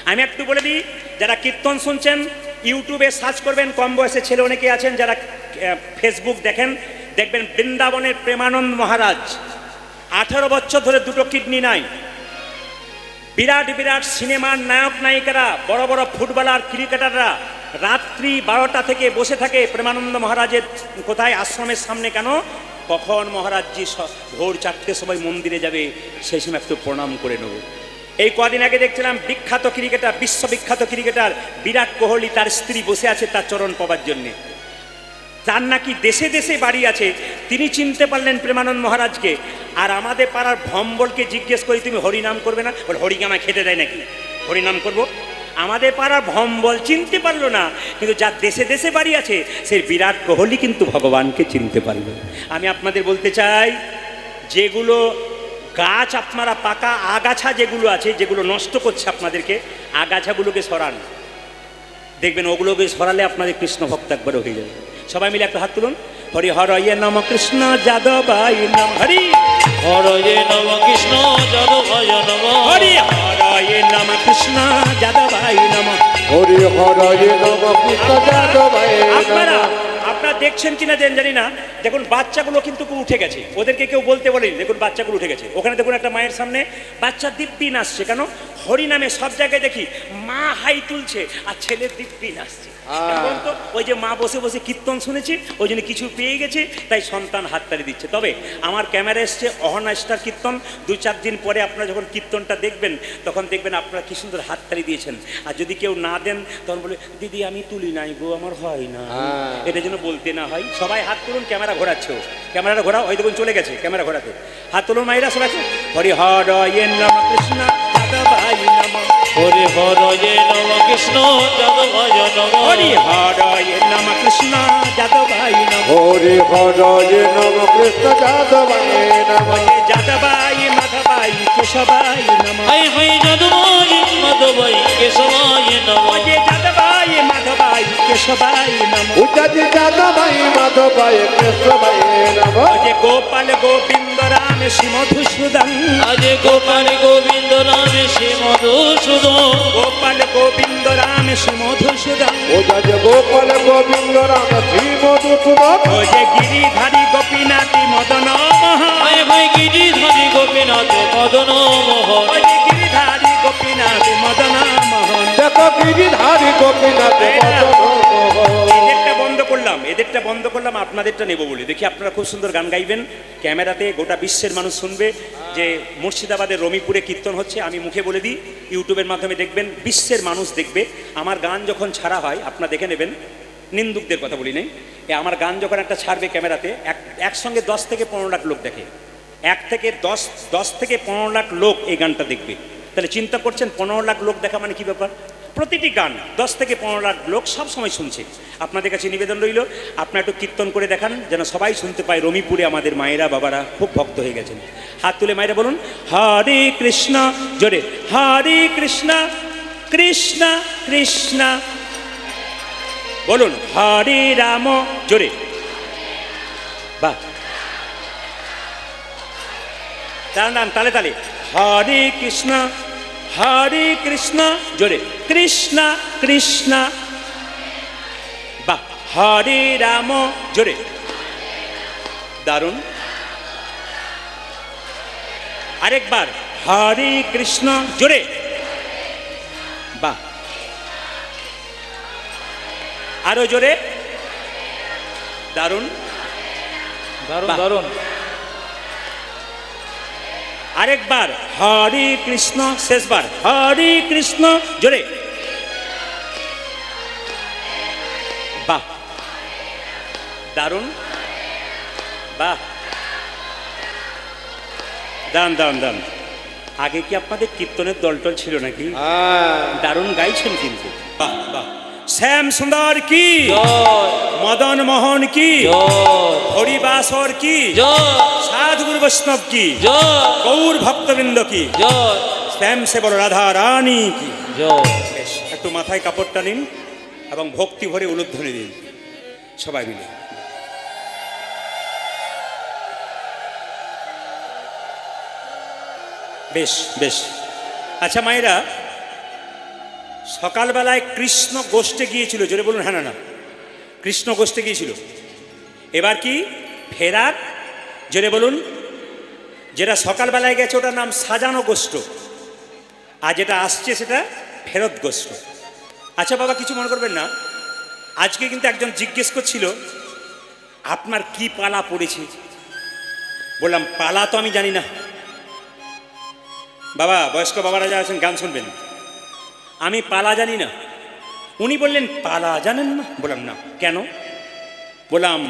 আমি একটু বলে দিই, যারা কীর্তন শুনছেন ইউটিউবে সার্চ করবেন, কম বয়সের ছেলে অনেকে আছেন যারা ফেসবুক দেখেন, দেখবেন বৃন্দাবনের প্রেমানন্দ মহারাজ 18 বছর ধরে দুটো কিডনি নাই। বিরাট বিরাট সিনেমার নায়ক নায়িকারা, বড় বড় ফুটবলার, ক্রিকেটাররা রাত্রি 12টা থেকে বসে থাকে প্রেমানন্দ মহারাজের কোথায় আশ্রমের সামনে। কেন? কখন মহারাজজি ভোর 4টের সময় মন্দিরে যাবে, সেই সময় একটু প্রণাম করে নেব। এই কদিন আগে দেখছিলাম বিখ্যাত ক্রিকেটার, বিশ্ববিখ্যাত ক্রিকেটার বিরাট কোহলি, তার স্ত্রী বসে আছে তার চরণ পাবার জন্যে। তার নাকি দেশে দেশে বাড়ি আছে, তিনি চিনতে পারলেন প্রেমানন্দ মহারাজকে। আর আমাদের পাড়ার ভম্বলকে জিজ্ঞেস করি তুমি হরিনাম করবে না, বলে হরিকে আমায় খেতে দেয় নাকি, হরিনাম করব? আমাদের পাড়ার ভম্বল চিনতে পারলো না, কিন্তু যার দেশে দেশে বাড়ি আছে সেই বিরাট কোহলি কিন্তু ভগবানকে চিনতে পারল। আমি আপনাদের বলতে চাই, যেগুলো গাছ আপনারা পাকা আগাছা যেগুলো আছে, যেগুলো নষ্ট করছে আপনাদেরকে, আগাছাগুলোকে সরান, দেখবেন ওগুলোকে সরালে আপনাদের কৃষ্ণ ভক্ত একবারও হয়ে যাবে। সবাই মিলে একটা হাত তুলুন। হরি হরয়ে নম কৃষ্ণ যাদবায় নম, হরি হরয়ে নম কৃষ্ণ যাদবায় নম, হরি হরয়ে নম কৃষ্ণ যাদবায় নম, হরি হরয়ে নম কৃষ্ণ যাদবায় আপনারা নম। আপনারা দেখছেন কিনা জানি না, দেখুন বাচ্চাগুলো কিন্তু উঠে গেছে, ওদেরকে কেউ বলতে বলেনি, দেখুন বাচ্চাগুলো উঠে গেছে। ওখানে দেখুন একটা মায়ের সামনে বাচ্চা দিব্যি নাচছে। কেন? হরি নামে সব জায়গায় দেখি মা হাই তুলছে আর ছেলে দিব্যি নাচছে। কেমন তো? ওই যে মা বসে বসে কীর্তন শুনেছি, ওই জন্য কিছু পেয়ে গেছে, তাই সন্তান হাততালি দিচ্ছে। তবে আমার ক্যামেরা এসছে অহনা স্টার কীর্তন, 2-4 দিন পরে আপনারা যখন কীর্তনটা দেখবেন, তখন দেখবেন আপনারা কি সুন্দর হাততালি দিয়েছেন। আর যদি কেউ না দেন, তখন বলে দিদি আমি তুলি নাই গো, আমার হয় না, এটা যেন বলতে না হয়। সবাই হাত তুলুন, ক্যামেরা ঘোরাচ্ছে, ক্যামেরাটা ঘোরাও, ওই দেখুন চলে গেছে ক্যামেরা ঘোরাতে। হাত তুলুন মায়েরা সবাই। হরি হরয়ে নম কৃষ্ণ যাদবায় নম, হরি হরয়ে নম কৃষ্ণ যাদবায় নম, হরি হরয়ে নম কৃষ্ণ যাদবায় নম, হরি হরয়ে নম কৃষ্ণ যাদবায় নম, যাদবায় মাধবায় কেশবায় নম, হাই হাই যাদবায় মাধবায় কেশবায় নম, যাদবায় মাধবায় কেশবায় নম, উচ্চাজি যাদবায় মাধবায় কৃষ্ণবায় নম, গোপাল গোবিন্দ রাম শ্রী মধুসূদন, আজ গোপাল গোবিন্দ রাম শ্রী মধুসূদন, গোপাল গোবিন্দ রাম শ্রী মধুসূদন, উচ্চাজি গোপাল গোবিন্দ রাম শ্রী মধুসূদন, গিরিধারী গোপীনাথী মদন মোহন, হাই হাই গিরিধারী গোপীনাথ মদন মোহন, গিরিধারী গোপীনাথ মদন মোহন। দেখো গিরিধারী গোপীনাথ মদন মোহন। এদেরটা বন্ধ করলাম, এদেরটা বন্ধ করলাম, আপনাদেরটা নেব বলে। দেখি আপনারা খুব সুন্দর গান গাইবেন, ক্যামেরাতে গোটা বিশ্বের মানুষ শুনবে যে মুর্শিদাবাদের রমিপুরে কীর্তন হচ্ছে। আমি মুখে বলে দিই, ইউটিউবের মাধ্যমে দেখবেন, বিশ্বের মানুষ দেখবে। আমার গান যখন ছাড়া হয় আপনারা দেখে নেবেন, নিন্দুকদের কথা বলি নাই, আমার গান যখন একটা ছাড়বে ক্যামেরাতে, একসঙ্গে 10 থেকে 15 লাখ লোক দেখে। 10 থেকে 15 লাখ লোক এই গানটা দেখবে। তাহলে চিন্তা করছেন 15 লাখ লোক দেখা মানে কি ব্যাপার? প্রতিটি গান 10 থেকে 15 লাখ লোক সব সময় শুনছে। আপনাদের কাছে নিবেদন রইল, আপনারা একটু কীর্তন করে দেখান, যেন সবাই শুনতে পায়। রমিপুরে আমাদের মায়েরা বাবারা খুব ভক্ত হয়ে গেছেন। হাত তুলে মায়েরা বলুন হরে কৃষ্ণ, জোরে হরে কৃষ্ণ কৃষ্ণ কৃষ্ণ, বলুন হরে রাম, জোরে, বাহ, দাঁড়ান তালে তালে, হরে কৃষ্ণ জোরে কৃষ্ণ কৃষ্ণ, বাহ, হরে রাম, জোরে, দারুণ। আরেকবার হরে কৃষ্ণ, জোরে, বাহ, আরো জোরে, দারুণ দারুণ বাহ। দারুণ। আরেকবার হরে কৃষ্ণ, শেষবার হরে কৃষ্ণ, জোরে, বাহ, দারুণ, বাহ, দান দান দান। আগে কি আপনাদের কীর্তনের দলটল ছিল নাকি? দারুণ গাইছেন কিন্তু, বাহ বাহ। শ্যাম সুন্দর কি জয়, মদন মোহন কি জয়, হরিবাসর কি জয়, সাধুগুরু বৈষ্ণব কি জয়, গৌর ভক্তবৃন্দ কি জয়, শ্যাম সে বড় রাধা রানী কি। জয়। বেশ, একটু মাথায় কাপড়টা নিন এবং ভক্তি ভরে উলুধ্বনি দিন সবাই মিলে। বেশ বেশ। আচ্ছা মায়েরা, সকালবেলায় কৃষ্ণ গোষ্ঠে গিয়েছিল, জোরে বলুন হ্যাঁ না না, কৃষ্ণ গোষ্ঠে গিয়েছিল। এবার কি ফেরার, জোরে বলুন। যেটা সকালবেলায় গেছে ওটার নাম সাজানো গোষ্ঠ, আর যেটা আসছে সেটা ফেরত গোষ্ঠ। আচ্ছা বাবা, কিছু মনে করবেন না, আজকে কিন্তু একজন জিজ্ঞেস করছিল আপনার কি পালা পড়েছে। বললাম পালা তো আমি জানি না। বাবা, বয়স্ক বাবারা যারা আছেন গান শুনবেন, আমি পালা জানি না। উনি বললেন পালা জানেন না? বললাম না। কেন? বললাম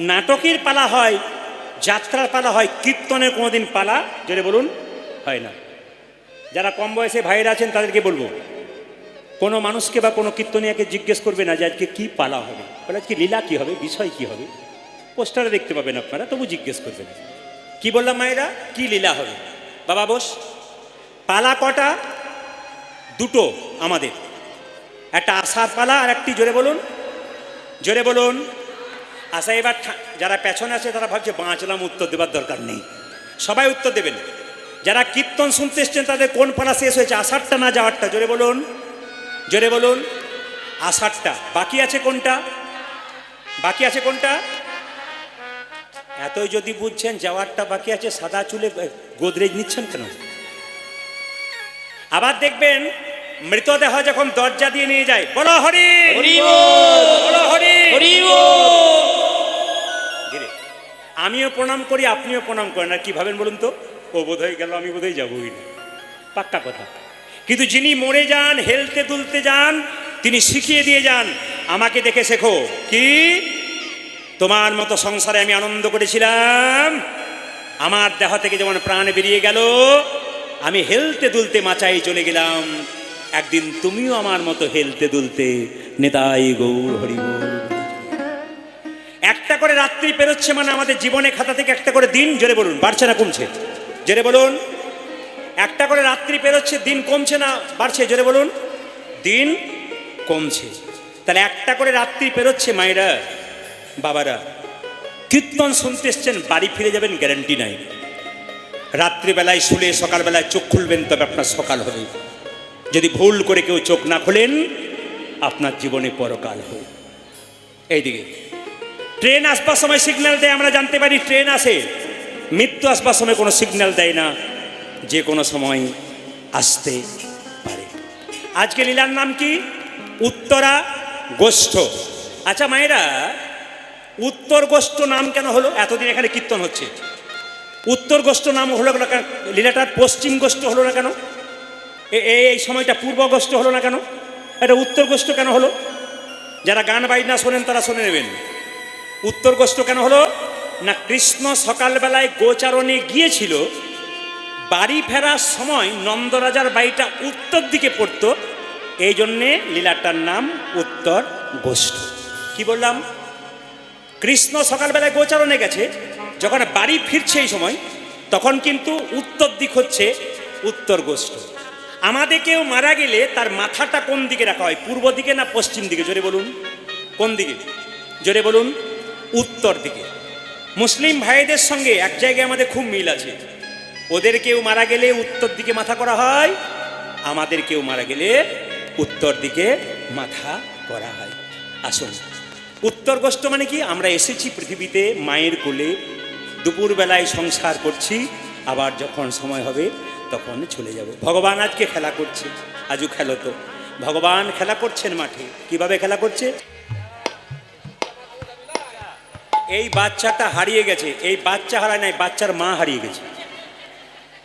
নাটকের পালা হয়, যাত্রার পালা হয়, কীর্তনের কোনোদিন পালা, জোরে বলুন, হয় না। যারা কম বয়সে ভাইয়েরা আছেন তাদেরকে বলবো, কোনো মানুষকে বা কোনো কীর্তনিয়াকে জিজ্ঞেস করবে না যে আজকে কী পালা হবে, বলে আজকে লীলা কী হবে, বিষয় কী হবে, পোস্টারে দেখতে পাবেন আপনারা, তবু জিজ্ঞেস করবেন। কি বললাম মায়েরা? কি লীলা হবে। বাবা বস, পালা কটা? দুটো আমাদের, একটা আশার পালা আর একটি, জোরে বলুন, জোরে বলুন। আশা। এবার যারা পেছনে আছে তারা ভাবছে বাঁচলাম, উত্তর দেবার দরকার নেই, সবাই উত্তর দেবেন। যারা কীর্তন শুনতে এসছেন তাদের কোন পালা শেষ হয়েছে, আষাঢ়টা না যাওয়ারটা? জোরে বলুন, জোরে বলুন। আষাঢ়টা। বাকি আছে কোনটা? বাকি আছে কোনটা? এতই যদি বুঝছেন যাওয়ারটা বাকি আছে, সাদা চুলে গোদরেজ নিচ্ছেন কেন? আবার দেখবেন মৃতদেহ যখন দরজা দিয়ে নিয়ে যায়, বলো হরি হরি বল, বলো হরি হরি বল। ধীরে। আমিও প্রণাম করি, আপনিও প্রণাম করেন, আর কি ভাবেন বলুন তো? ও বোধহয় গেল, আমি বোধহয় যাবোই না, পাক্কা কথা। কিন্তু যিনি মরে যান, হেলতে দুলতে যান, তিনি শিখিয়ে দিয়ে যান, আমাকে দেখে শেখো। কি? তোমার মতো সংসারে আমি আনন্দ করেছিলাম, আমার দেহ থেকে যেমন প্রাণ বেরিয়ে গেল, আমি হেলতে দুলতে মাচায় চলে গেলাম, একদিন তুমিও আমার মতো হেলতে দুলতে নেতাই গৌর হরি বল। একটা করে রাত্রি পেরোচ্ছে মানে আমাদের জীবনে খাতা থেকে একটা করে দিন, জোরে বলুন, বাড়ছে না কমছে? জোরে বলুন। একটা করে রাত্রি পেরোচ্ছে, দিন কমছে না বাড়ছে? জোরে বলুন। দিন কমছে। তাহলে একটা করে রাত্রি পেরোচ্ছে মায়েরা, বাবারা, কীর্তন শুনতে এসছেন, বাড়ি ফিরে যাবেন গ্যারান্টি নাই। রাত্রিবেলায় শুলে সকালবেলায় চোখ খুলবেন, তবে আপনার সকাল হবে। যদি ভুল করে কেউ চোখ না খোলেন, আপনার জীবনে পরকাল হবে। এইদিকে ট্রেন আসবার সময় সিগন্যাল দেয়, আমরা জানতে পারি ট্রেন আসে। মৃত্যু আসবার সময় কোনো সিগন্যাল দেয় না, যে কোনো সময় আসতে পারে। আজকে লীলার নাম কি? উত্তরা গোষ্ঠ। আচ্ছা মায়েরা, উত্তর গোষ্ঠ নাম কেন হলো? এতদিন এখানে কীর্তন হচ্ছে, উত্তর গোষ্ঠ নাম হলো না কেন? লীলাটার পশ্চিম গোষ্ঠ হলো না কেন? এই সময়টা পূর্ব গোষ্ঠ হলো না কেন? এটা উত্তর গোষ্ঠ কেন হলো? যারা গান বাইনা শোনেন তারা শুনে নেবেন। উত্তর গোষ্ঠ কেন হলো না, কৃষ্ণ সকালবেলায় গোচারণে গিয়েছিল, বাড়ি ফেরার সময় নন্দরাজার বাড়িটা উত্তর দিকে পড়তো, এই জন্যে লীলাটার নাম উত্তর গোষ্ঠ। কি বললাম? কৃষ্ণ সকালবেলায় গোচারণে গেছে, যখন বাড়ি ফিরছে এই সময়, তখন কিন্তু উত্তর দিক হচ্ছে উত্তর গোষ্ঠ। আমাদের কেউ মারা গেলে তার মাথাটা কোন দিকে রাখা হয়, পূর্ব দিকে না পশ্চিম দিকে? জোরে বলুন, কোন দিকে? জোরে বলুন, উত্তর দিকে। মুসলিম ভাইদের সঙ্গে এক জায়গায় আমাদের খুব মিল আছে, ওদের কেউ মারা গেলে উত্তর দিকে মাথা করা হয়, আমাদের কেউ মারা গেলে উত্তর দিকে মাথা করা হয়। আসুন, উত্তর গোষ্ঠ মানে কি? আমরা এসেছি পৃথিবীতে মায়ের কোলে, দুপুরবেলায় সংসার করছি, আবার যখন সময় হবে তখন চলে যাব। ভগবান আজকে খেলা করছে, আজও খেলো তো। ভগবান খেলা করছেন মাঠে। কিভাবে খেলা করছে? এই বাচ্চাটা হারিয়ে গেছে, এই বাচ্চা হারায় নাই, বাচ্চার মা হারিয়ে গেছে।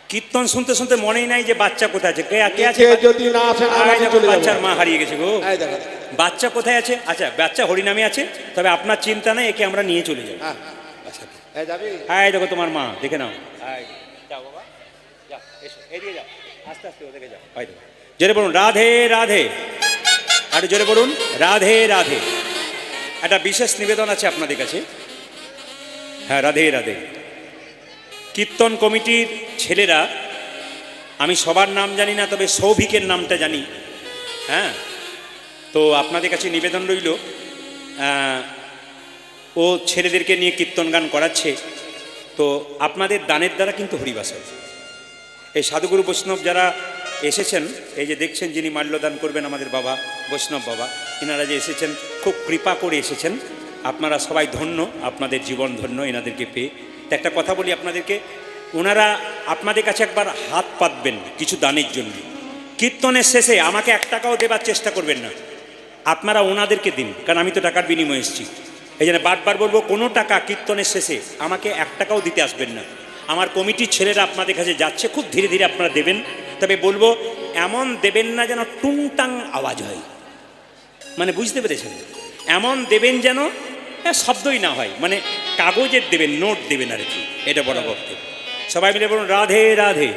কীর্তন শুনতে শুনতে মনেই নাই যে বাচ্চা কোথায় আছে, কে আছে? যদি না আসেন আমাকে চলে যাবো। বাচ্চার মা হারিয়ে গেছে গো। এই দেখো, বাচ্চা কোথায় আছে? আচ্ছা, বাচ্চা হরিনামে আছে, তবে আপনার চিন্তা নেই, একে আমরা নিয়ে চলে যাবো। হ্যাঁ, এই যাবি? হ্যাঁ, দেখো তোমার মা, দেখে নাও। যাও বাবা, যাও, এসো, এদিকে যাও, আস্তে আস্তে ওদিকে যাও। হয় দেখো, জোরে বলুন রাধে রাধে, আর জোরে বলুন রাধে রাধে। একটা বিশেষ নিবেদন আছে আপনাদের কাছে। হ্যাঁ, রাধে রাধে। কীর্তন কমিটির ছেলেরা, আমি সবার নাম জানি না, তবে সৌভিকের নামটা জানি। হ্যাঁ, তো আপনাদের কাছে নিবেদন রইল, ও ছেলেদেরকে নিয়ে কীর্তন গান করাচ্ছে, তো আপনাদের দানের দ্বারা কিন্তু হরিবাস হয়। এই সাধুগুরু বৈষ্ণব যারা এসেছেন, এই যে দেখছেন যিনি মাল্যদান করবেন আমাদের বাবা বৈষ্ণব বাবা, এনারা যে এসেছেন খুব কৃপা করে এসেছেন। আপনারা সবাই ধন্য, আপনাদের জীবন ধন্য এনাদেরকে পেয়ে। তো একটা কথা বলি আপনাদেরকে, ওনারা আপনাদের কাছে একবার হাত পাতবেন কিছু দানের জন্য। কীর্তনের শেষে আমাকে 1 টাকাও দেবার চেষ্টা করবেন না, আপনারা ওনাদেরকে দিন, কারণ আমি তো টাকার বিনিময়ে এসেছি। এই জন্য বারবার বলবো, কোনো টাকা কীর্তনের শেষে আমাকে 1 টাকাও দিতে আসবেন না। আমার কমিটির ছেলেরা আপনাদের কাছে যাচ্ছে, খুব ধীরে ধীরে আপনারা দেবেন। তবে বলবো এমন দেবেন না যেন টুংটাং আওয়াজ হয়, মানে বুঝতে পেরেছেন? এমন দেবেন যেন শব্দই না হয়, মানে কাগজের দেবেন, নোট দেবেন আর কি। এটা বড় বক্তব্য। সবাই মিলে বলুন রাধে রাধে,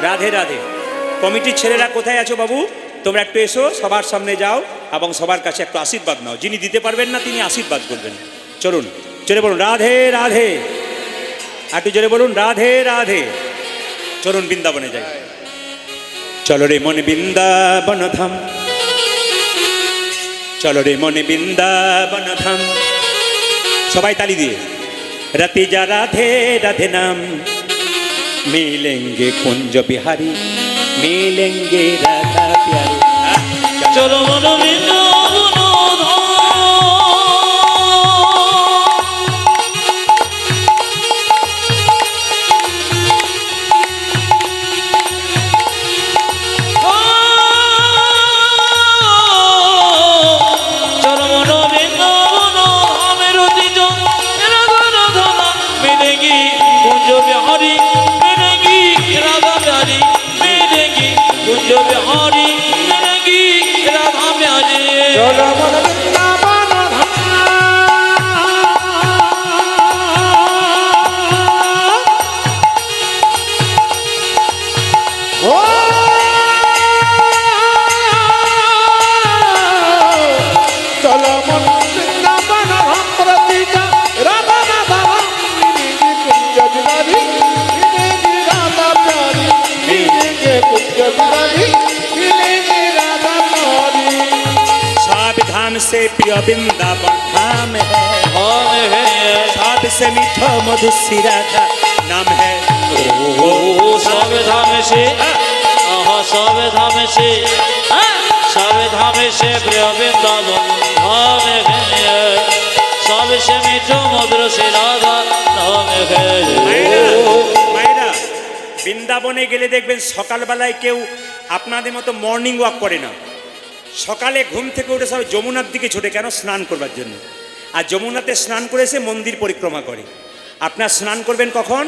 রাধে রাধে। কমিটির ছেলেরা কোথায় আছো বাবু? তোমরা একটু এসো, সবার সামনে যাও এবং সবার কাছে একটু আশীর্বাদ নাও। যিনি দিতে পারবেন না তিনি আশীর্বাদ করবেন। চলুন, চলে বলুন রাধে রাধে, একটু জোরে বলুন রাধে রাধে। চলুন বৃন্দাবনে যাই। চলো রে মনে বৃন্দাবন ধাম, চলো রে মনে বৃন্দাবন ধাম। সবাই তালি দিয়ে। रति जा राधे राधे नाम, मिलेंगे कुंज बिहारी, मिलेंगे राधा प्यारी। চলো মন বৃন্দাবন চলো মন বৃন্দাবন ও চলো মন বৃন্দাবন প্রতি যা রাধা রাধা কুঞ্জ বিহারি, মিলেঙ্গে রাধা প্যারি, মিলেঙ্গে কুঞ্জ বিহারি, मिलेंगे राधा प्यारी। सब धाम से प्रिय वृंदावन धाम है, सब से मीठो मधुसी राधा नाम है। ओ सब धाम से, सब धाम से, सब धाम से प्रिय वृंदावन धाम है, सबसे मीठो मधुर से राधा नाम है। মায়েরা, বৃন্দাবনে গেলে দেখবেন সকালবেলায় কেউ আপনাদের মতো মর্নিং ওয়াক করে না। সকালে ঘুম থেকে উঠে সব যমুনার দিকে ছোটে, কেন? স্নান করবার জন্য। আর যমুনাতে স্নান করে এসে মন্দির পরিক্রমা করে। আপনার স্নান করবেন কখন?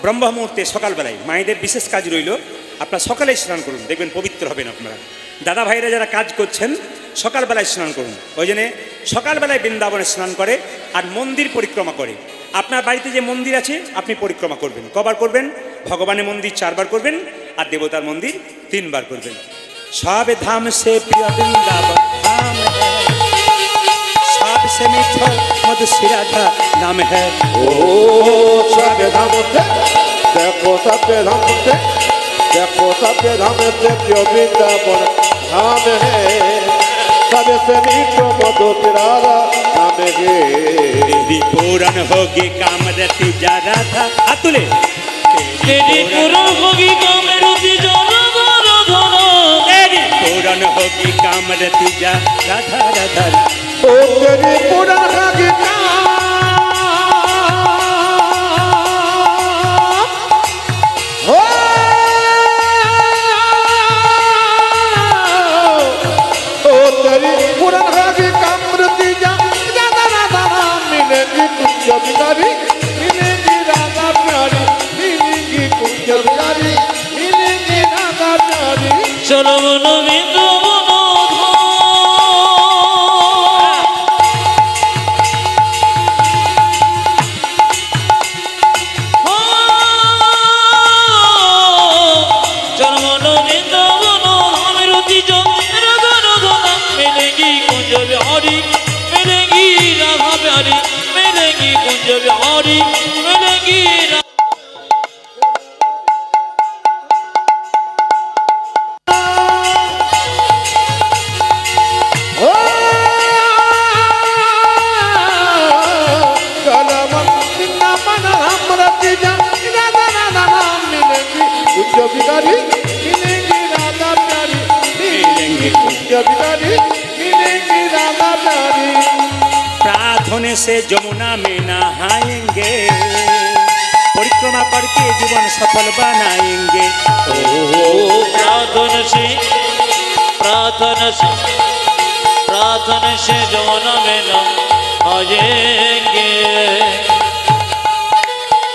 ব্রহ্ম মুহূর্তে, সকালবেলায়। মায়েদের বিশেষ কাজ রইল, আপনার সকালেই স্নান করুন, দেখবেন পবিত্র হবেন আপনারা। দাদা ভাইরা যারা কাজ করছেন সকালবেলায় স্নান করুন। ওই জন্যে সকালবেলায় বৃন্দাবনে স্নান করে আর মন্দির পরিক্রমা করে। আপনার বাড়িতে যে মন্দির আছে আপনি পরিক্রমা করবেন। কবার করবেন? ভগবানের মন্দির 4 বার করবেন আর দেবতার মন্দির 3 বার করবেন। सब धाम से प्रिय वृंदावन धाम है, सबसे मीठो मधुसी राधा नाम है। ओ सब धाम से देखो, सब धाम से देखो, सब धाम से प्रिय वृंदावन धाम है, सबसे मीठो मधुर राधा नाम है। तेरी पूरन होगी कामरती जा राधा, अतुले तेरी पूरन होगी कामरती जा राधा राधा, तेरी पूरन होगी कामरती जा राधा राधा। ओ तेरी पूरन होगी हो, ओ तेरी पूरन होगी कामरती जा राधा राधा, मिलेंगी कुंज बिहारी, मिलेंगी राधा प्यारी, मिलेंगी कुंज बिहारी, मिलेंगी राधा प्यारी। चलो मनो बृंदावन चलो मनो बृंदावन धामेर तीजो राधा राधा, मिलेंगी कुंज बिहारी, मिलेंगी राधा प्यारी, मिलेंगी कुंज बिहारी, मिलेंगी बिहारी मिलेंगे राधा प्यारी प्रार्थने से जमुना में नहाएंगे परिक्रमा करके जीवन सफल बनाएंगे प्रार्थना से जमुना में नहाएंगे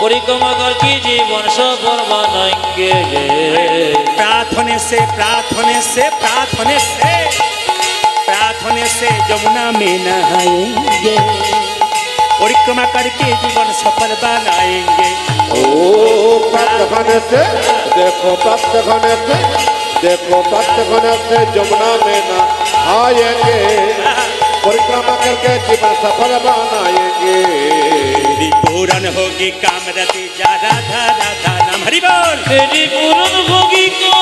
परिक्रमा करके जीवन सफल बनाएंगे प्रार्थने से जमुना में नहाएंगे परिक्रमा करके जीवन सफल बनाएंगे ओ प्राप्त खाने से देखो प्राप्त खाने से जमुना में नहाएंगे परिक्रमा करके जीवन सफल बनाएंगे पूरन होगी कामरती जा राधा राधा नाम हरि बोल तेरी पूर्ण होगी को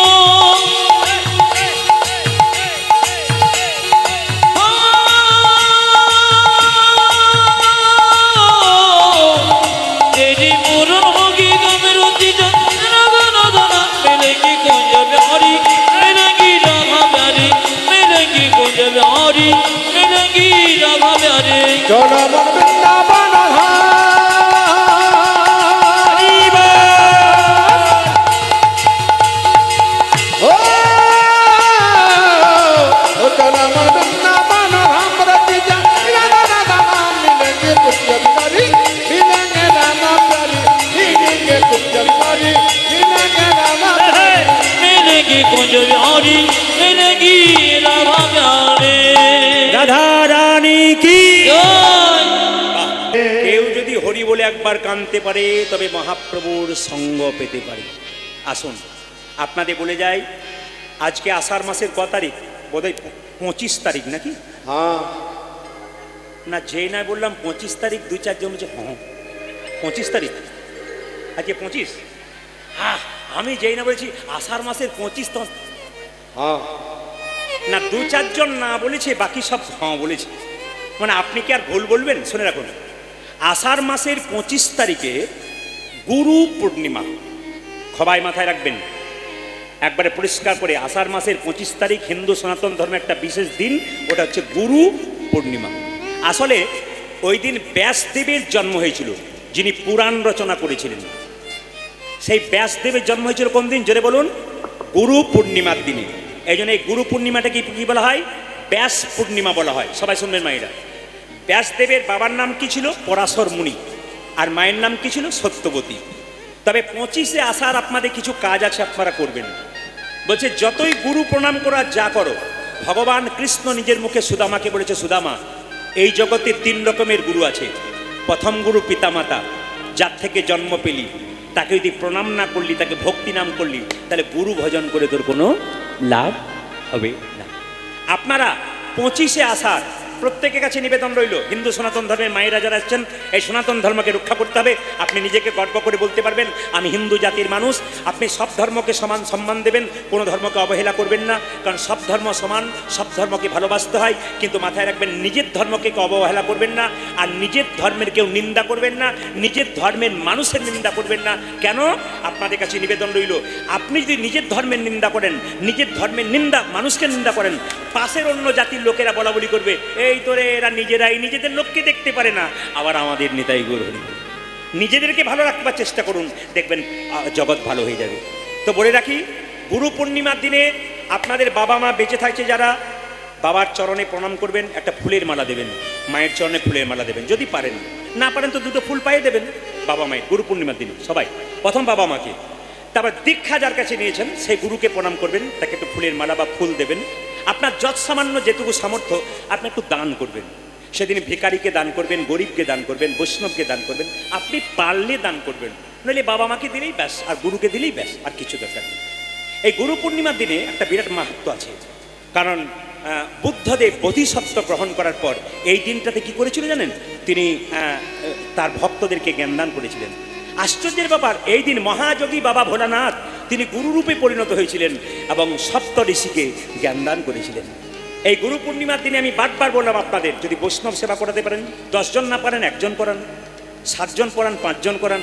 तेरी पूर्ण होगी कामरती जा राधा राधा मिलेगी कुंज बिहारी मिलेगी राधा प्यारी मिलेगी कुंज बिहारी मिलेगी राधा प्यारी चलो मन वृंदावन मिलेगी कुंज बिहारी मिलेगी राधा प्यारी রাধা রানী কি जय কেউ যদি হরি বলে একবার কাঁদতে পারে তবে মহাপ্রভুর সঙ্গ পেতে পারে আসুন আপনাদের বলে যাই আজকে আষাঢ় মাসের ক তারিখ বোধহয় 25 তারিখ নাকি हाँ না যেই না বললাম 25 তারিখ দু চারজন বলছে হ্যাঁ 25 তারিখ আজকে 25 হ্যাঁ আমি যেই না বলেছি আষাঢ় মাসের 25 তো हाँ না দু চারজন না বলেছে বাকি সব হ্যাঁ বলেছে মানে আপনি কি আর ভুল বলবেন শুনে রাখুন আষাঢ় মাসের 25 তারিখে গুরু পূর্ণিমা সবাই মাথায় রাখবেন একবারে পরিষ্কার করে আষাঢ় মাসের 25 তারিখ হিন্দু সনাতন ধর্মের একটা বিশেষ দিন ওটা হচ্ছে গুরু পূর্ণিমা আসলে ওই দিন ব্যাসদেবের জন্ম হয়েছিল যিনি পুরাণ রচনা করেছিলেন সেই ব্যাসদেবের জন্ম হয়েছিল কোন দিন জোরে বলুন গুরু পূর্ণিমার দিনে এই জন্য এই গুরু পূর্ণিমাটাকে কি বলা হয় ব্যাস পূর্ণিমা বলা হয় সবাই শুনবেন মায়েরা ব্যাসদেবের বাবার নাম কি ছিল পরাশর মুনি আর মায়ের নাম কি ছিল সত্যবতী তবে 25শে আষাঢ় আপনাদের কিছু কাজ আছে আপনারা করবেন বলছে যতই গুরু প্রণাম করা যা করো ভগবান কৃষ্ণ নিজের মুখে সুদামাকে বলেছে সুদামা এই জগতে 3 রকমের গুরু আছে প্রথম গুরু পিতামাতা যার থেকে জন্ম পেলি তাকে যদি প্রণাম না করলি তাকে ভক্তি নাম করলি তাহলে গুরু ভজন করে তোর কোনো লাভ হবে না আপনারা 25শে আষাঢ় প্রত্যেকের কাছে নিবেদন রইল হিন্দু সনাতন ধর্মের মায়েরা যারা আসছেন এই সনাতন ধর্মকে রক্ষা করতে হবে আপনি নিজেকে গর্ব করে বলতে পারবেন আমি হিন্দু জাতির মানুষ আপনি সব ধর্মকে সমান সম্মান দেবেন কোনো ধর্মকে অবহেলা করবেন না কারণ সব ধর্ম সমান সব ধর্মকে ভালোবাসতে হয় কিন্তু মাথায় রাখবেন নিজের ধর্মকে অবহেলা করবেন না আর নিজের ধর্মের কেউ নিন্দা করবেন না নিজের ধর্মের মানুষের নিন্দা করবেন না কেন আপনাদের কাছে নিবেদন রইল আপনি যদি নিজের ধর্মের নিন্দা করেন নিজের ধর্মের নিন্দা মানুষকে নিন্দা করেন পাশের অন্য জাতির লোকেরা বলা বলি করবে এই তোরে এরা নিজেরাই নিজেদের লোককে দেখতে পারে না আবার আমাদের নেতাই গৌর হরি নিজেদেরকে ভালো রাখবার চেষ্টা করুন দেখবেন জগৎ ভালো হয়ে যাবে তো বলে রাখি গুরু পূর্ণিমার দিনে আপনাদের বাবা মা বেঁচে থাকছে যারা বাবার চরণে প্রণাম করবেন একটা ফুলের মালা দেবেন মায়ের চরণে ফুলের মালা দেবেন যদি পারেন না পারেন তো দুটো ফুল পাইয়ে দেবেন বাবা মায়ের গুরু পূর্ণিমার দিনে সবাই প্রথম বাবা মাকে তারপর দীক্ষা যার কাছে নিয়েছেন সেই গুরুকে প্রণাম করবেন তাকে একটু ফুলের মালা বা ফুল দেবেন আপনার যৎ সামান্য যেটুকু সামর্থ্য আপনি একটু দান করবেন সেদিন ভিখারিকে দান করবেন গরিবকে দান করবেন বৈষ্ণবকে দান করবেন আপনি পারলে দান করবেন নইলে বাবা মাকে দিলেই ব্যাস আর গুরুকে দিলেই ব্যাস আর কিছু দরকার নেই এই গুরু পূর্ণিমার দিনে একটা বিরাট মাহাত্ম্য আছে কারণ বুদ্ধদেব বোধিসত্ত্ব গ্রহণ করার পর এই দিনটাতে কি করেছিল জানেন তিনি তার ভক্তদেরকে জ্ঞানদান করেছিলেন আশ্চর্যের ব্যাপার এই দিন মহাযোগী বাবা ভোলানাথ তিনি গুরুরূপে পরিণত হয়েছিলেন এবং সপ্ত ঋষিকে জ্ঞানদান করেছিলেন এই গুরু পূর্ণিমার দিনে আমি বারবার বললাম আপনাদের যদি বৈষ্ণব সেবা করাতে পারেন 10 জন না পারেন 1 জন করান 7 জন করান 5 জন করান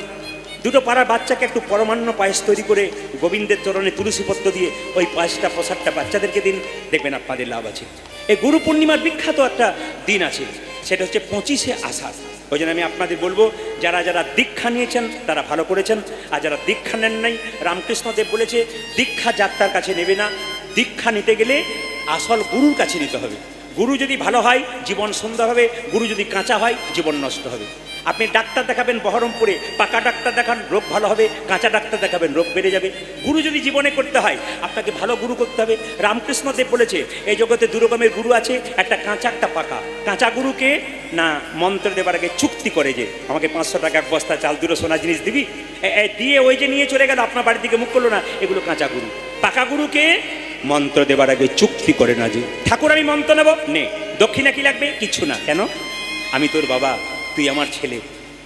দুটো পাড়ার বাচ্চাকে একটু পরমান্ন পায়েস তৈরি করে গোবিন্দের চরণে তুলসীপত্র দিয়ে ওই পায়েসটা প্রসাদটা বাচ্চাদেরকে দিন, দেখবেন আপনাদের লাভ আছে। এই গুরু পূর্ণিমার বিখ্যাত একটা দিন আছে, সেটা হচ্ছে 25শে আষাঢ়। ওই জন্য আমি আপনাদের বলবো, যারা যারা দীক্ষা নিয়েছেন তারা ভালো করেছেন, আর যারা দীক্ষা নেন নাই, রামকৃষ্ণদেব বলেছে দীক্ষা যাত্রার কাছে নেবে না, দীক্ষা নিতে গেলে আসল গুরুর কাছে নিতে হবে। গুরু যদি ভালো হয় জীবন সুন্দর হবে, গুরু যদি কাঁচা হয় জীবন নষ্ট হবে। আপনি ডাক্তার দেখাবেন বহরমপুরে, পাকা ডাক্তার দেখান রোগ ভালো হবে, কাঁচা ডাক্তার দেখাবেন রোগ বেড়ে যাবে। গুরু যদি জীবনে করতে হয় আপনাকে ভালো গুরু করতে হবে। রামকৃষ্ণদেব বলেছে এই জগতে দু রকমের গুরু আছে, একটা কাঁচা একটা পাকা। কাঁচা গুরুকে না মন্ত্র দেবার আগে চুক্তি করে যে আমাকে 500 টাকা এক বস্তা চাল, দুটো সোনা জিনিস দিবি, দিয়ে ওই যে নিয়ে চলে গেল আপনার বাড়ির দিকে মুখ করলো না, এগুলো কাঁচা গুরু। পাকা গুরুকে মন্ত্র দেবার আগে চুক্তি করে না যে ঠাকুর আমি মন্ত্র নেব, নে, দক্ষিণা কি লাগবে, কিছু না, কেন আমি তোর বাবা, তুই আমার ছেলে,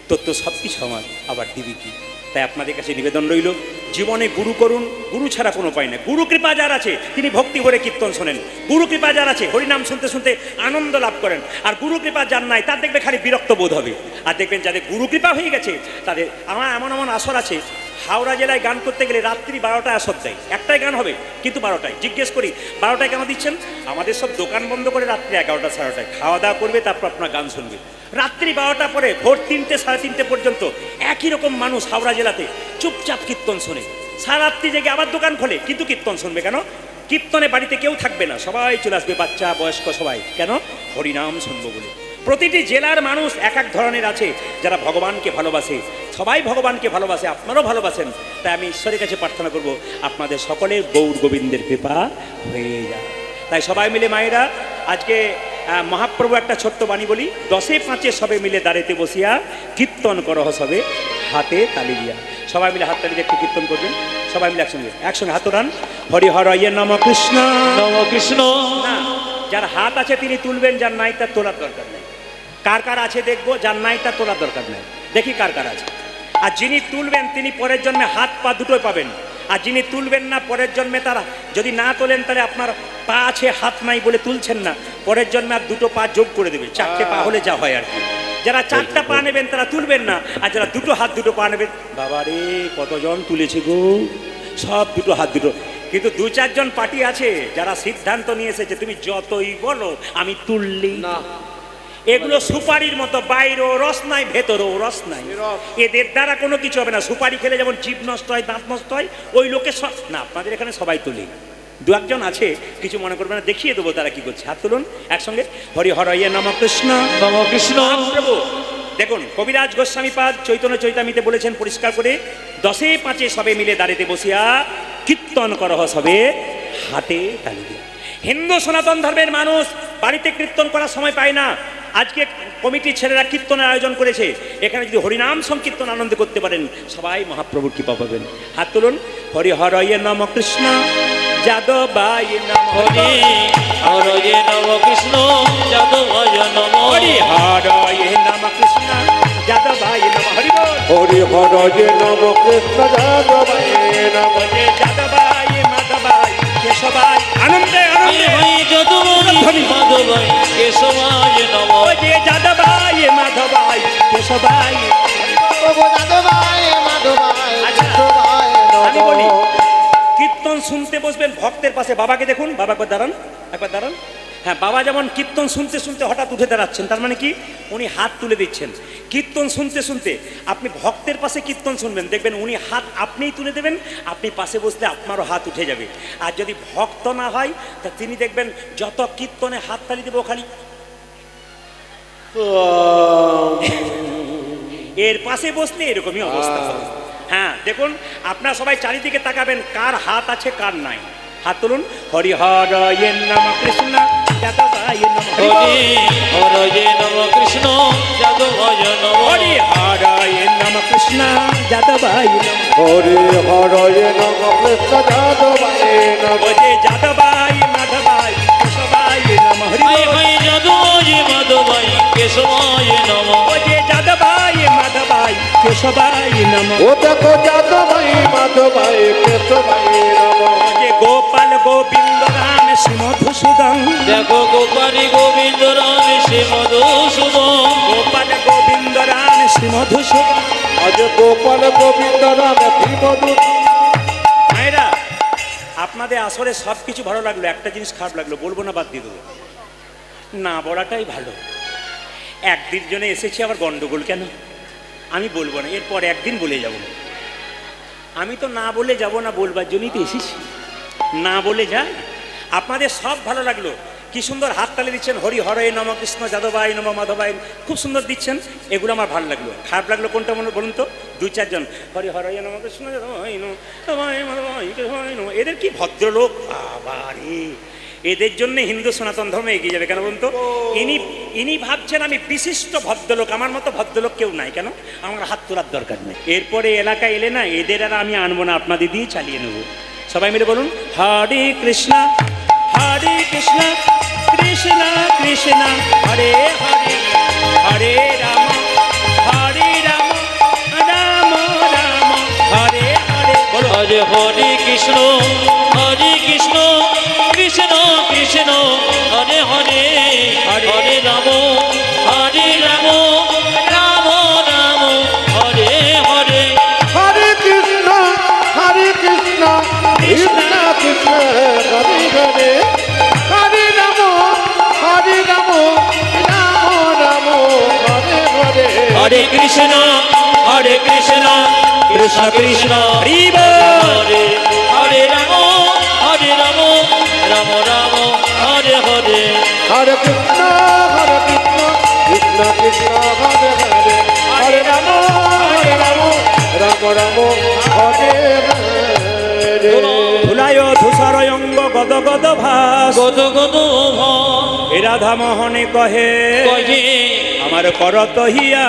তোর তো সব কিছু আমার, আবার দিবি কি? তাই আপনাদের কাছে নিবেদন রইল, জীবনে গুরু করুন, গুরু ছাড়া কোনো উপায় নেই। গুরু কৃপা যার আছে তিনি ভক্তি ভরে কীর্তন শোনেন, গুরু কৃপা যার আছে হরিনাম শুনতে শুনতে আনন্দ লাভ করেন। আর গুরু কৃপা যার নাই তার দেখবে খালি বিরক্ত বোধ হবে। আর দেখবেন যাদের গুরু কৃপা হয়ে গেছে তাদের, আমার এমন এমন আসর আছে, হাওড়া জেলায় গান করতে গেলে রাত্রি 12টায় আসর দেয়, একটাই গান হবে কিন্তু 12টায়। জিজ্ঞেস করি 12টায় কেন দিচ্ছেন? আমাদের সব দোকান বন্ধ করে রাত্রি 11টা 11:30 খাওয়া দাওয়া করবে, তারপর আপনার গান শুনবে। রাত্রি 12টা পরে ভোর 3টে 3:30 পর্যন্ত একই রকম মানুষ হাওড়া জেলাতে চুপচাপ কীর্তন শোনে, সারা রাত্রি জেগে আবার দোকান খোলে, কিন্তু কীর্তন শুনবে কেন? কীর্তনে বাড়িতে কেউ থাকবে না, সবাই চলে আসবে, বাচ্চা বয়স্ক সবাই, কেন? হরিনাম শুনবো বলে। প্রতিটি জেলার মানুষ এক এক ধরনের আছে যারা ভগবানকে ভালোবাসে, সবাই ভগবানকে ভালোবাসে, আপনারাও ভালোবাসেন। তাই আমি ঈশ্বরের কাছে প্রার্থনা করব আপনাদের সকলের গৌর গোবিন্দের কৃপা হয়ে যায়। তাই সবাই মিলে মায়েরা আজকে মহাপ্রভু একটা ছোট্ট বাণী বলি, 10-5 সবে মিলে দাঁড়াতে বসিয়া কীর্তন করহ সবে হাতে তালি দিয়া। সবাই মিলে হাত তালি দিয়ে একটু কীর্তন করবেন, সবাই মিলে একসঙ্গে একসঙ্গে হাত ওঠান, হরি হর ইয়ে নম কৃষ্ণ নম কৃষ্ণ। না, যার হাত আছে তিনি তুলবেন, যার নাই তার তোলার দরকার নেই। কার কার আছে দেখবো, যার নাই তার তোলার দরকার নেই, দেখি কার কার আছে। আর যিনি তুলবেন তিনি পরের জন্মে হাত পা দুটোই পাবেন, আর যিনি তুলবেন না পরের জন্মে তারা যদি না তোলেন তাহলে আপনার পা আছে হাত নাই বলে তুলছেন না, পরের জন্মে আর দুটো পা যোগ করে দেবে, 4টে পা হলে যা হয় আর কি। যারা 4টা পা নেবেন তারা তুলবেন না, আর যারা দুটো হাত দুটো পা নেবেন, বাবা রে কতজন তুলেছে গো, সব দুটো হাত দুটো। কিন্তু 2-4 জন পার্টি আছে যারা সিদ্ধান্ত নিয়ে এসেছে তুমি যতই বলো আমি তুললি না। এগুলো সুপারির মতো, বাইরেও রস নাই ভেতরেও রস নাই, এদের দ্বারা কোনো কিছু হবে না। সুপারি খেলে যেমন জিভ নষ্ট হয়, দাঁত নষ্ট হয়, ওই লোকের সব না। আপনাদের এখানে সবাই তুলি, 2-1 আছে, কিছু মনে করবে না, দেখিয়ে দেবো তারা কি করছে। হাত তুলুন একসঙ্গে, হরি হর ইয়ে নম কৃষ্ণ নম কৃষ্ণ। প্রভু দেখুন, কবিরাজ গোস্বামী পাদ চৈতন্য চৈতামিতে বলেছেন পরিষ্কার করে, 10-5 সবে মিলে দাঁড়িতে বসিয়া কীর্তন করহ সবে হাতে তালি দিয়া। হিন্দু সনাতন ধর্মের মানুষ বাড়িতে কীর্তন করার সময় পায় না। আজকে কমিটির ছেলেরা কীর্তনের আয়োজন করেছে, এখানে যদি হরিনাম সংকীর্তন আনন্দ করতে পারেন সবাই মহাপ্রভুর কৃপা পাবেন। হাত তুলুন, হরি হর ইয়ে নম কৃষ্ণ যাদবায় নম হরি হর ইয়ে নম কৃষ্ণ যাদবায় নম। হরি হর ইয়ে নম কৃষ্ণ যাদবায় নম। হরি বল। হরি হর যে নম কৃষ্ণ যাদবায় নম। যে যাদবায় মাধবায় কেশবায়, আনন্দে আনন্দে হরি যাদবায় মাধবায় কেশবায় নম। যে যাদবায় মাধবায় কেশবায়। প্রভু যাদবায় মাধবায় আচ্ছা, কেশবায় আমি বলি নম। কীর্তন শুনতে বসবেন, ভক্তের পাশে বাবাকে দেখুন, বাবা একবার দাঁড়ান, একবার দাঁড়ান। হ্যাঁ, বাবা যেমন কীর্তন শুনতে শুনতে হঠাৎ উঠে দাঁড়াচ্ছেন, তার মানে কি উনি হাত তুলে দিচ্ছেন। কীর্তন শুনতে শুনতে আপনি ভক্তের পাশে কীর্তন শুনবেন, দেখবেন উনি হাত আপনিই তুলে দেবেন, আপনি পাশে বসলে আপনারও হাত উঠে যাবে। আর যদি ভক্ত না হয় তা তিনি দেখবেন যত কীর্তনে হাত তালি দেবো খালি এর পাশে বসলে এরকমই অবস্থা হবে। হ্যাঁ দেখুন, আপনারা সবাই চারিদিকে তাকাবেন কার হাত আছে কার নাই। হাত তুলুন, হরি হর ইয়ে নম কৃষ্ণ যাদবায় নম। হরি হর ইয়ে নম কৃষ্ণ যাদবায় নম। হরি হর ইয়ে নম কৃষ্ণ যাদবায় নম। হরি হর যে নম কৃষ্ণ যাদবায় নম। যে যাদবায় মাধবায় কেশবায় নম। হরি হাই বল। হাই যাদবায় মাধবায় কেশবায় নম। যে যাদবায় মাধবায় কেশবায় নম। ও দেখো যাদবায় মাধবায় কেশবায় নম। যে গোপাল গোবিন্দ রাম শ্রী মধুসূদন। দেখো গোপালী গোবিন্দ রাম শ্রী মধুসূদন। গোপাল গোবিন্দ রাম শ্রী মধুসূদন। আজ গোপাল গোবিন্দ রাম ধীমদূত। মায়েরা, আপনাদের আসরে সব কিছু ভালো লাগলো, একটা জিনিস খারাপ লাগলো, বলবো না, বাদ দিয়ে দেবো। না বলাটাই ভালো। একদিন জন্য এসেছি, আবার গন্ডগোল কেন? আমি বলবো না, এরপর একদিন বলে যাব। আমি তো না বলে যাব না, বলবার জন্যই তো এসেছি। না বলে যায়? আপনাদের সব ভালো লাগলো, কি সুন্দর হাততালি দিচ্ছেন, হরি হরয়ে নম, কৃষ্ণ যাদবায় নম, মাধবায়, খুব সুন্দর দিচ্ছেন, এগুলো আমার ভালো লাগলো। খারাপ লাগলো কোনটা মনে বলুন তো? দুই চারজন হরি হরয়ে নম, কৃষ্ণ যাদবায় নম, মাধবায় নম, এদের কি ভদ্রলোক বাবারে! এদের জন্য হিন্দু সনাতন ধর্ম এগিয়ে যাবে কেন বলুন তো? ইনি ভাবছেন আমি বিশিষ্ট ভদ্রলোক, আমার মতো ভদ্রলোক কেউ নাই, কেন আমার হাত তোলার দরকার নেই। এরপরে এলাকায় এলে না, এদের আর আমি আনবো না, আপনাদের দিয়ে চালিয়ে নেব। সবাই মিলে বলুন হরে কৃষ্ণ হরে কৃষ্ণ কৃষ্ণ কৃষ্ণ হরে হরে, হরে রাম রাম রাম হরে হরে। বলো হরে হরে কৃষ্ণ কৃষ্ণ কৃষ্ণ হরে হরে, হরে রাম রাম রাম হরে হরে। হরে কৃষ্ণ কৃষ্ণ কৃষ্ণ হরে হরে, হরে রাম রাম রাম হরে হরে। হরে কৃষ্ণ কৃষ্ণ কৃষ্ণ হরি হরে, হরে রাম রাম রাম হরে হরে। হরে কৃষ্ণ কৃষ্ণ কৃষ্ণ হরে হরে, হরে রাম রাম রাম হরে হরে। ধুলায় ধূসরয় অঙ্গ গদ গদ ভাস, গদ গদ এ রাধা মোহনে কহে কহে আমার করত হিয়া।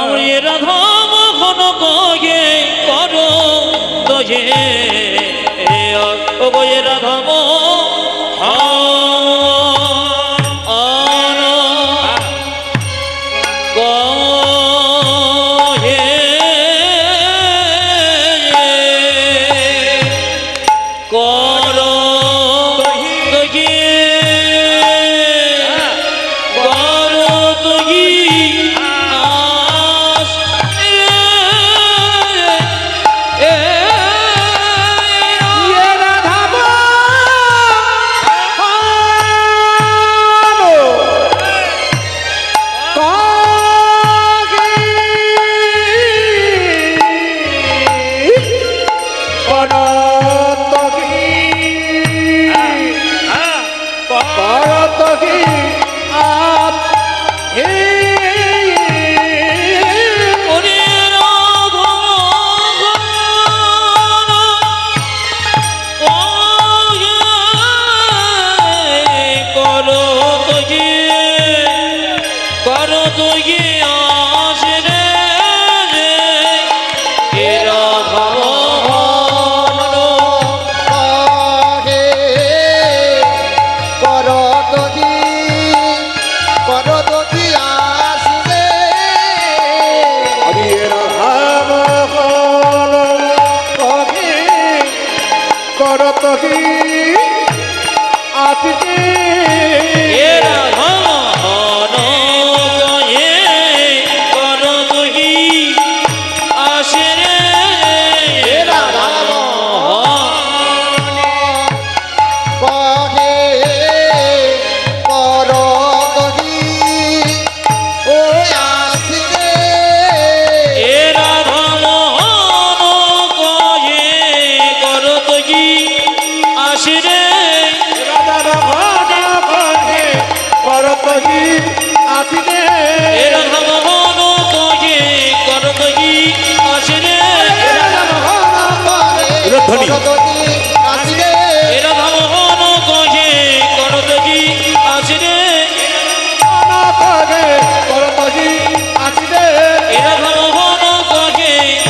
আমি রাধা মোহন কহে কর দয়ে, ও গয়ে রাধা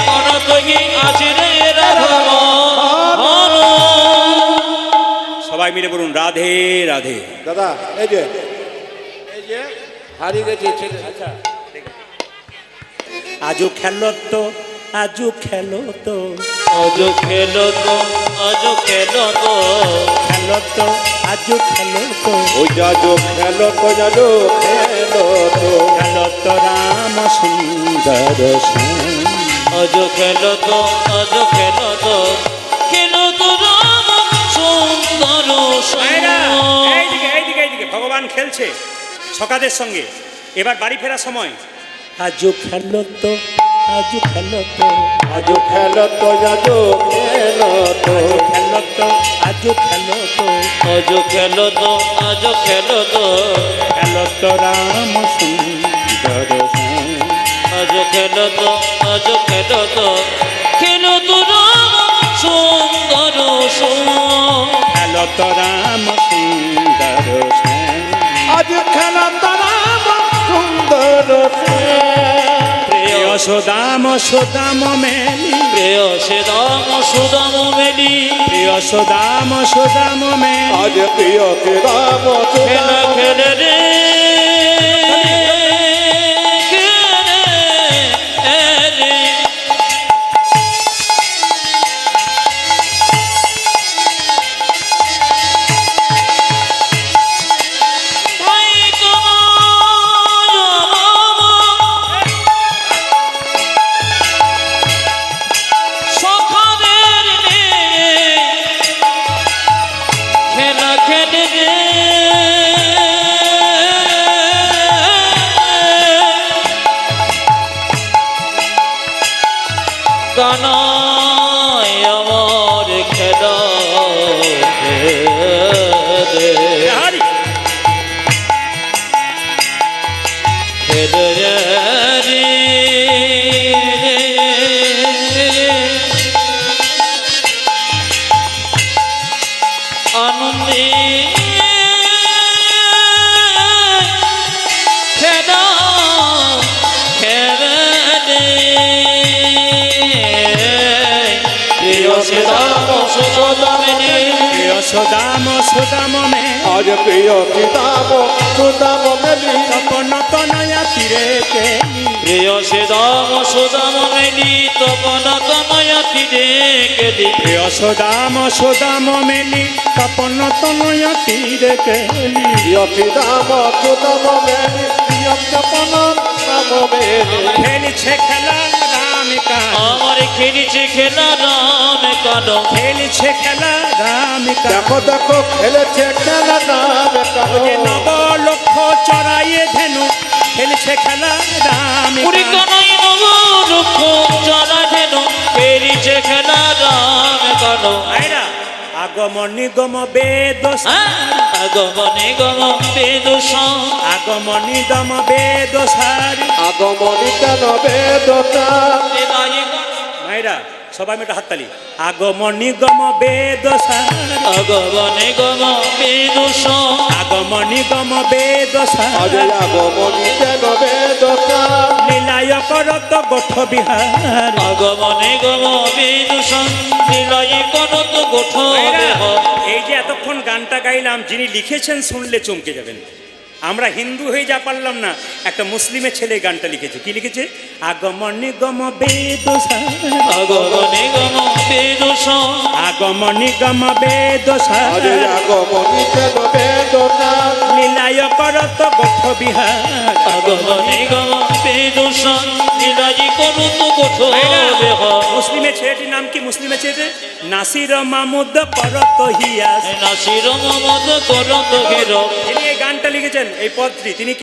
করত কি আসিতে সবাই মিলে বলুন রাধে রাধে। দাদা এই যে হারিয়ে গেছে ছেলে। আচ্ছা, আজও খেলো তো, আজও খেলো তো, আজও খেলো তো, আজও খেলো তো, খেলো তো, আজও খেলো তো, ওই যাজো খেলো তো, যাজো খেলো তো, খেলো তো রাম সুন্দর শ্যাম। আজ খেলত আজ খেলত খেলত রাম সুন্দর মায়েরা, সম এইদিকে এইদিকে এইদিকে ভগবান খেলছে সকাদের সঙ্গে। এবার বাড়ি ফেরার সময় আজও খেলো তো, আজও খেলো তো, আজো খেলো তো আজো খেলো তো খেলো তো, আজও খেলো তো, আজ খেলত আজ খেলত খেলো তো রাম সুন্দর শ্যাম। আজ খেলত আজ খেলত খেলত রাম সুন্দর সম খেলো তো রাম সুন্দর শ্যাম। আজ খেলো তো রাম সুন্দর প্রিয় সুদাম সুদাম মেলি, প্রিয় শ্রীরাম সুদাম মেলি প্রিয় সুদাম সুদাম মেলি। আজ প্রিয় রাম খেলা খেলে রে খেলে রে। ভাই সখাদের খেলা খেলে রে কানাই আমার খেলা খেলে হারি খেলে রে আনন্দে খেলা খেলে রে প্রিয় শ্রীরাম সুদামে প্রিয় সুদাম সুদাম মেলি। আজ প্রিয় রাম সুদাম মেলি তপন তনয়া তীরে কেলি, প্রিয় শ্রীরাম সুদাম মেলি তপন তনয়া তীরে কেলি প্রিয় সুদাম সুদাম মেলি তপন তনয়া তীরে কেলি। প্রিয় রাম সুদাম মেলি প্রিয় তপন রাম মেলি খেলছে খেলা রাম কান, আমার খেলিছে খেলা রাম কানো খেলছে খেলা রাম কান। দেখো দেখো খেলেছে খেলা নাম যে কানো নব লক্ষ চড়াইয়ে ধেনু, খেলছে খেলা রাম পুরি কান। কানাই নব লক্ষ চলা ধেন খেলিছে খেলা রাম কানো আয়রা আগমন নিগম বেদ আগমনে গম বেদুষ আগমন নিগম বেদ সারি। আগমনী কেন বেদতা মায়েরা সবাই মিলে হাততালি। আগমন নিগম বেদ সারি, আগমনে গম বেদুষ আগমন নিগম বেদ আজ সারি। আগমনী কেন বেদতা লীলায় করত গোঠ বিহার। আগমনে গম বেদুষ নিলয় করত গোঠ এই যে এতক্ষণ গানটা গাইলাম, যিনি লিখেছেন শুনলে চমকে যাবেন। আমরা হিন্দু হয়ে যা পারলাম না, একটা মুসলিমের ছেলে গানটা লিখেছে। কি লিখেছে? আগমন নিগম বেদ সারি, আগমনে গম বেদুষ আগমন নিগম বেদ আজ সারি। আগমনী কেন বেদতা লীলায় করত গোঠ বিহার। আগমনে গম বেদুষ নিলয় করত গোঠ মুসলিমের ছেলেটির নাম কি? মুসলিমের ছেলে নাসির মাহমুদ করত হিয়াস। নাসির মোহাম্মদ করত ঘের তিনি এই গানটা লিখেছেন, এই পদটি তিনি